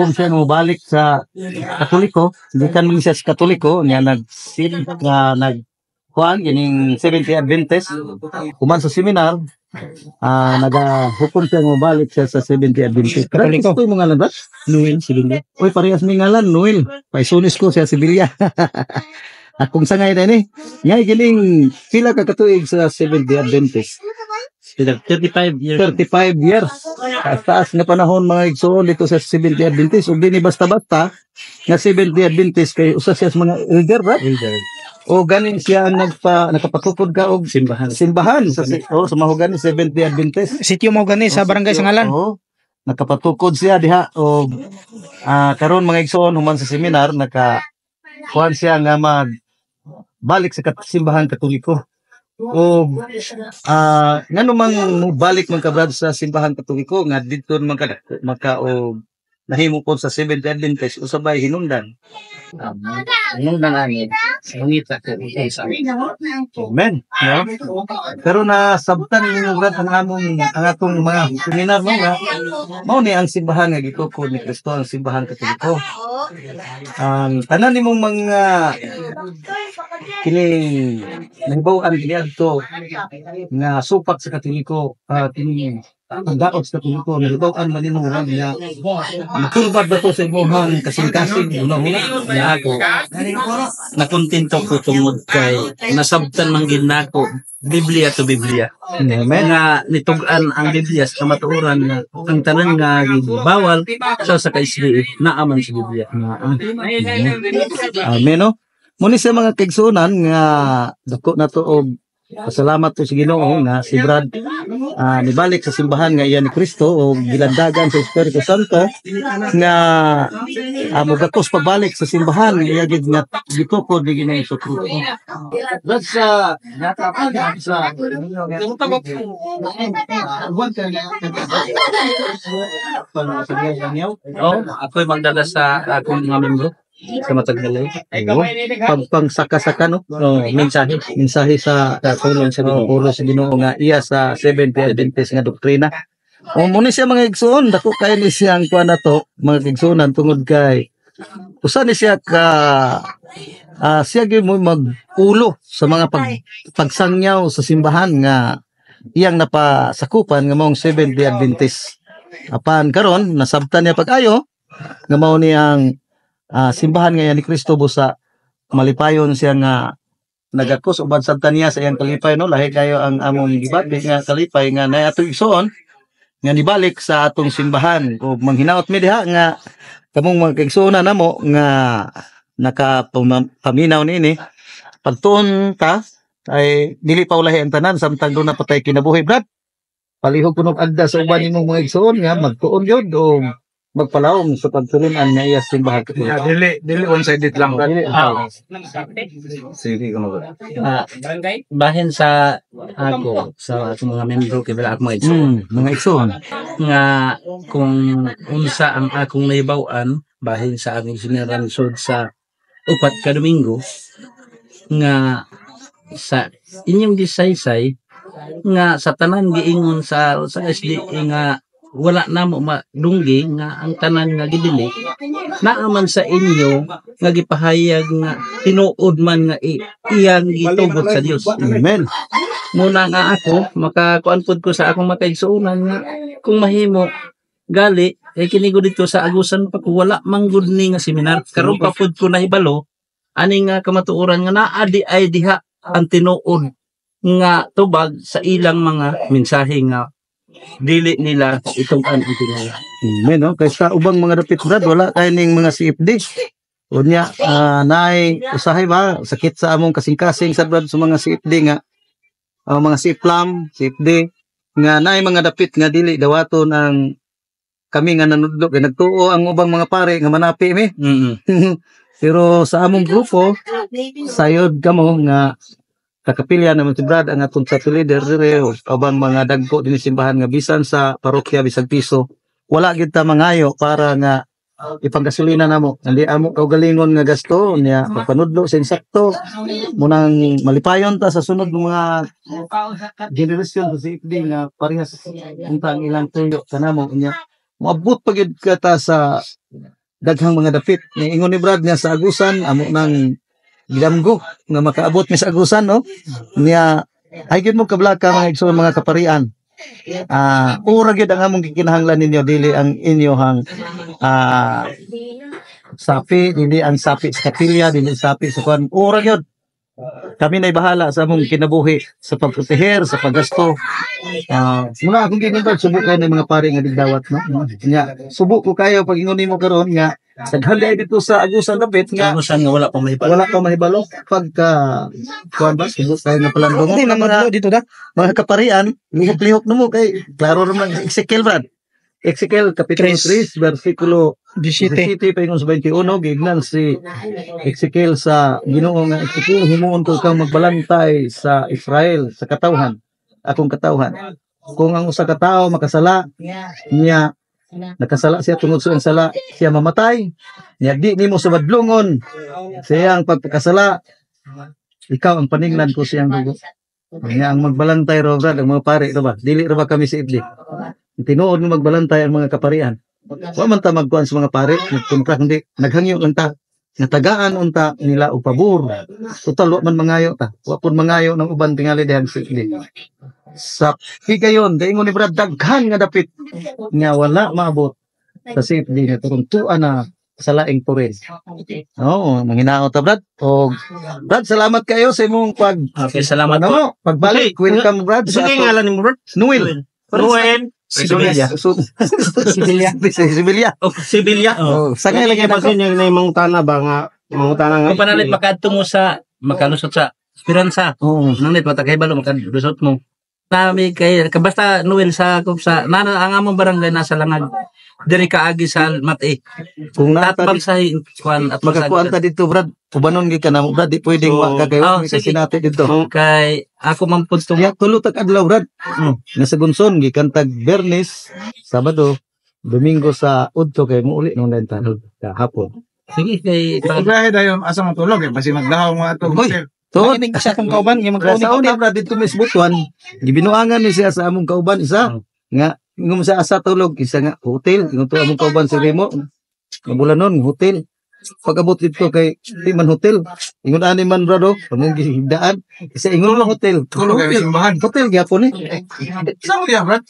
kung siya mobalik sa Katoliko, gikan man siya sa Katoliko niya nagsil nga kuan gining 70 Adventist human sa seminar nagahukon siya mobalik siya sa 70 Adventist. Katoliko mo ngalan ba? Noel Sibilya. Oy parehas mi ngalan Noel. Paisunis ko siya Sibilya. Akong sangay na ni. Ngay gining pila ka katuig sa 70 Adventist. 35 years. 35 years. Taas nga panahon mga igsoon dito sa 70 Adventist ug dini basta-basta nga 70 Adventist kay usa siya sa mga elder, right? Elder. O ganin siya nakapatukod ka og simbahan sa sa mahogani 70 Adventist. Sitio mahogani sa barangay Sangalan. Oo. Nakapatukod siya diha og karon mga igsoon human sa seminar kuan siya nga balik sa simbahan Katoliko. O ngano man balik man kabrad sa simbahan Katoliko nga dito man o nahimo po sa 70 Adventist usabay hinungdan. Hinungdan ani. Sangita ko sa amen. No? Pero nasabtan ninyo brad ang atong mga seminar mo nga mao ni ang simbahan nga gitukod ni Kristo ang simbahan Katoliko. Tanan nimong mga kining nahibaw-an kini adto nga supak sa Katoliko kini ang daot sa Katoliko nahibaw-an man nimo nga matulbad ba to sa imong kasing-kasing nga ako nakontento ko tungod kay nasabtan man gid nako Biblia to Biblia. Nga nitug-an ang Biblia sa kamatuoran nga ang tanan nga bawal sa kaisli naaman sa Biblia. Amen no. Muni sa mga kaigsunan nga dako na to og pasalamat to sa Ginoo nga si Brad nibalik sa simbahan nga iya ni Kristo o gilandagan sa Espiritu Santo nga mogatos pabalik sa simbahan iya gid nga gitukod ni Ginoo sa Kristo. Sa ako'y magdala sa akong mga membro sa matagdalay. Pang saka-saka no. Mensahe sa tulong sa Ginoo nga iya sa 70 Adventist nga doktrina. O muna siya mga igsoon dako kay ni siyang kuan nato mga igsoonan tungod kay usa ni siya siya gyud mo mag-ulo sa mga pagsangyaw sa simbahan nga iyang napasakupan nga maong 70 Adventist. Apan karon nasabtan niya pag-ayo nga mao ni ang simbahan nga ni Kristo busa malipayon siya nga nagakos ubad sabtan niya sa iyang kalipay no lahi kayo ang among gibati nga kalipay nga nay atong igsoon nga nibalik sa atong simbahan o manghinaot mi diha nga kamong mga kaigsuonan namo nga nakapaminaw niini pagtuon ta ay dili pa ulahi ang tanan samtang do na patay kinabuhi brad palihog kunog agda sa uban nimong mga igsoon nga magtuon gyud o magpalawom sa pagtulunan nga iya simbahan. Dili one-sided lang. Sige ko bahin sa ako sa atong mga membro kay wala ako mga igsoon nga kung unsa ang akong nahibaw-an bahin sa aming siniran sud sa upat ka Domingo nga sa inyong gisaysay nga sa tanan giingon sa SDA nga wala na mo madunggi nga ang tanan nga gidili naaman sa inyo nga gipahayag nga tinuod man nga iyang gitugot sa Dios. Amen. Muna nga ako makakuan pud ko sa akong makaigsuonan nga kung mahimo gali kini gud dito sa Agusan pa ko wala manggud ni nga seminar karon pa pud ko nahibalo ani nga kamatuoran nga naa di ay diha ang tinuod nga tubag sa ilang mga mensahe nga dili nila itong ang tinaya. Amen no kaysa ubang mga dapit brad wala kay ning mga CFD. Unya nay usahay ba sakit sa among kasing-kasing sa brad sa mga CFD nga mga CFD nga nay mga dapit nga dili dawaton ang kami nga nanudlo kay nagtuo ang ubang mga pare nga manapi mi. Pero sa among grupo sayod kamo nga kakapilya naman si Brad ang atong chapter leader dire ubang mga dagko dinhi simbahan nga bisan sa parokya bisag piso wala gid ta mangayo para nga ipanggasolina namo hindi amo kaugalingon nga gasto niya pagpanudlo sa insakto munang malipayon ta sa sunod mga generasyon sa CFD nga parehas untang ilang tuyo kanamo niya Moabot pa gyud kata sa daghang mga dapit. Ni ingon ni Brad niya sa Agusan amo nang gidamgo nga makaabot mi sa Agusan no. Niya ay gyud mo kablaka mga igsoon mga kaparian. Ura gyud ang among gikinahanglan ninyo dili ang inyohang sapi, dili ang sapi sa kapilya, dili sapi sa kuan. Ura gyud. Kami na'y bahala sa among kinabuhi sa pagproteher, sa paggasto. Muna akong ginibad, subok kayo ng mga pari nga digdawat, no? Nga, subok ko kayo pag ingon mo karon nga, naghalay dito sa Agusan Dapit nga, Agusan nga wala pa mahibalo. wala pa mahibalo. Pagka, kuhan ba, subok kayo nga palandong. Hindi na mga, dito na, mga kaparian, lihok-lihok na mo kay, klaro naman, Ezekiel, Brad. Ezekiel, Kapitulo 3, versikulo 17 paingon sa 21, gignan si Ezekiel sa Ginoo nga Ezekiel, himuon ko kang magbalantay sa Israel, sa katawhan, akong katawhan. Kung ang usa ka tawo makasala, niya nakasala siya tungod sa sala, siya mamatay, niya di nimo subadlongon siyang pagkasala, ikaw ang paninglan ko siyang dugo. Niya ang magbalantay ro Brad, ang mga pare ro ba? Dili ra ba kami si Idli? Tinuod mo magbalantay ang mga kaparian. Wa man ta magkuan sa mga pare, nagkontrak hindi naghangyo lang ta. Natagaan unta nila og pabor. Total wa man mangayo ta. Wa pud mangayo ng uban tingali dihang sikli. Sa higayon, daingon ni Brad daghan nga dapit nga wala maabot sa safety nga turuntuan na sa laing purin. Oo, manginao ta Brad. O Brad, salamat kayo sa imong Okay, salamat po. ano, pagbalik. Welcome Brad sa Sige ngalan ni mo, bro. Noel. Noel. Sibilya. Sibilya. Sibilya. Oh, Sibilya. Oh, sa ngayon lagi Kasi yung na yung tana ba nga, mangutana nga. Kung panalit makadto mo sa makalusot sa Esperanza. Oo. Nanit matakahibalo makalusot mo. Nami kay basta Noel sa kung sa nana ang among barangay nasa langag. Diri kaagi sa Mati. Kung Tatbag sa kuan at magakuan ta dito Brad, ubanon gyud ka na mo Brad, di pwedeng wa kagayo kasi natin dito. kay ako man pud Ya tulo tag adlaw Brad. Nga sa Gunson gikantag Bernes, Sabado, Domingo sa Udto kay mo uli nung nanta hapon. sige kay Ibrahe dayon asa matulog eh basi magdahaw mo ato Uy, hotel. to Isa kong kauban, yung sa una Brad dito mis butuan, gibinuangan ni siya sa among kauban isa nga ingum sa asa tulog isa nga hotel, ingon to among kauban si Remo. Bulanon hotel. Pag-abot dito kay di man hotel. Ingon ani man brado, among gihigdaan. Isa ingon mo hotel. Tulog kay simbahan. Hotel gyapon ni. Sa mo ya, Brad?